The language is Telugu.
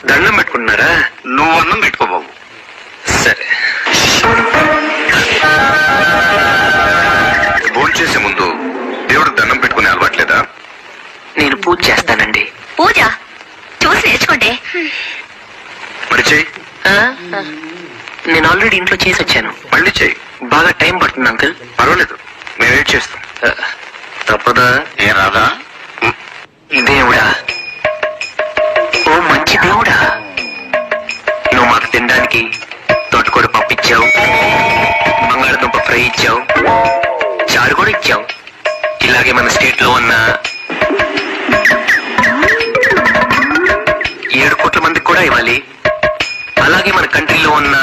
దండం పెట్టుకుంటున్నారా? నువ్వు అన్నం పెట్టుకో బాబు. సరే. భోంచేసే ముందు దేవుడు దండం పెట్టుకునే అలవాట్లేదా? నేను పూజ చేస్తానండి. పూజ చూసి నేర్చుకోండి. మరి చెయ్యి. నేను ఆల్రెడీ ఇంట్లో చేసి వచ్చాను. మళ్ళీ చెయ్యి. బాగా టైం పడుతుంది అంకుల్. పర్వాలేదు, మేము వెయిట్ చేస్తాం. తప్పదా? ఏం రాదా? దేవుడా, ఓ మంచి దేవుడా, నువ్వు మాకు తినడానికి తోటకూర పప్పు ఇచ్చావు, బంగాళదుంప ఫ్రై ఇచ్చావు, చారు కూడా ఇచ్చావు. ఇలాగే మన స్టేట్ లో ఉన్న 7 కోట్ల మందికి కూడా ఇవ్వాలి. అలాగే మన కంట్రీలో ఉన్న